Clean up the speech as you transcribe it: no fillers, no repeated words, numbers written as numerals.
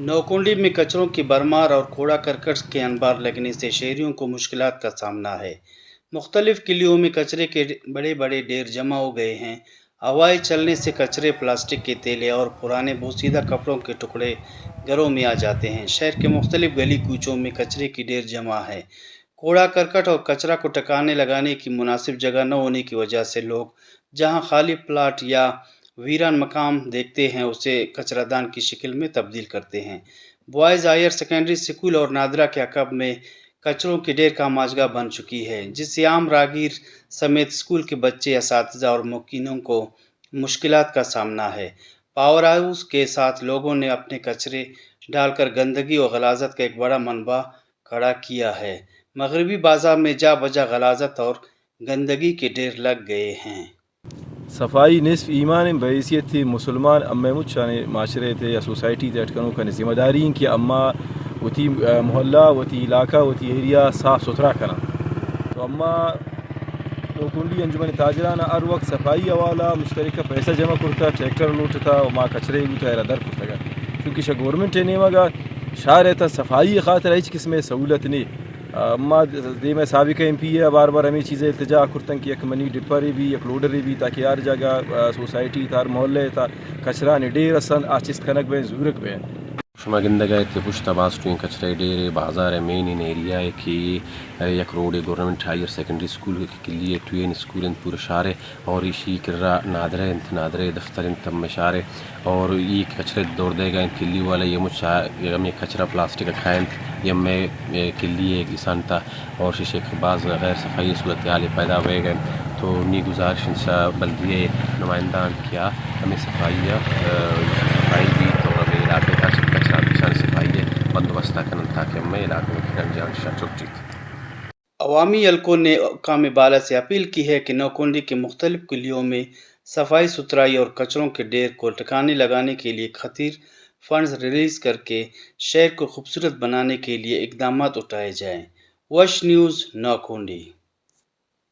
نوکونڈی میں کچروں کی بھرمار اور کوڑا کرکٹ کے انبار لگنے سے شہریوں کو مشکلات کا سامنا ہے۔ مختلف گلیوں میں کچرے کے بڑے بڑے ڈھیر جمع ہو گئے ہیں۔ ہوائیں چلنے سے کچرے، پلاسٹک کے تھیلے اور پرانے بوسیدہ کپڑوں کے ٹکڑے گھروں میں آ جاتے ہیں۔ شہر کے مختلف گلی کوچوں میں کچرے کی ڈھیر جمع ہے۔ کوڑا کرکٹ اور کچرا کو ٹھکانے لگانے کی مناسب جگہ نہ ہونے کی وجہ سے لوگ جہاں خالی پلاٹ یا ویران مقام دیکھتے ہیں اسے کچرا دان کی شکل میں تبدیل کرتے ہیں۔ بوائز ہائر سیکنڈری اسکول اور نادرا کے عقب میں کچروں کی ڈھیر کا ماجگاہ بن چکی ہے، جس سے عام راہگیر سمیت اسکول کے بچے، اساتذہ اور مقیمین کو مشکلات کا سامنا ہے۔ پاور ہاؤس کے ساتھ لوگوں نے اپنے کچرے ڈال کر گندگی اور غلاظت کا ایک بڑا منبع کھڑا کیا ہے۔ مغربی بازار میں جا بجا غلاظت اور گندگی کے ڈھیر لگ گئے ہیں۔ صفائی نصف ایمان بحیثیت تھی مسلمان اما مچھانے معاشرے تھے یا سوسائٹی تے اٹکنوں کا ذمہ داری کہ اما وتی محلہ وتی علاقہ وتی ایریا صاف ستھرا کرنا تو اما نوکونڈی انجمن تاجرانہ ہر وقت صفائی حوالہ مشترکہ پیسہ جمع کرتا، ٹریکٹر لوٹتا اور ماں کچرے گوتا ہے در کرتا گا کیونکہ شا گورنمنٹ نے مگا شاہ رہتا صفائی خاطر ہیچ قسم سہولت نہیں۔ اما دے میں سابقہ ایم پی ہے، بار بار ہمیں چیزیں التجا کرتن کہ یک منی ڈپری بھی یک لوڈری بھی تاکہ ہر جگہ سوسائٹی تھا محلے تھا کچرا نے ڈیر رسن آچست کنک بین زورک بین شما گندگائے تے پشتا باسٹویں کچرے ڈیرے بازار مین ان ایریا ہے کہ یک road government higher secondary school کے لیے ٹوین اسکول ان پورا شارے اور اسی کرا نادرے انت نادرے دفتر انت میں شارے اور یہ کچرے دوڑ دے گا ان کلی والا یہ مچھا یہ کچرا پلاسٹک کھائیں یہ میں کلی ایک انسان تھا اور شیشے کے بعض غیر صفائی صورتحال پیدا ہوئے گئے تو نی گزارش انسا بلدیے نمائندان کیا ہمیں صفائی بھی تو ہمیں علاقے کا کچرا پیشان صفائی بندوبست کرنا تاکہ ہمیں علاقے میں جان شاہ چک جیت۔ عوامی حلقوں نے حکام بالا سے اپیل کی ہے کہ نوکونڈی کے مختلف گلیوں میں صفائی ستھرائی اور کچروں کے ڈھیر کو ٹھکانے لگانے کے لیے خطیر فنڈز ریلیز کر کے شہر کو خوبصورت بنانے کے لیے اقدامات اٹھائے جائیں۔ وش نیوز، نوکونڈی۔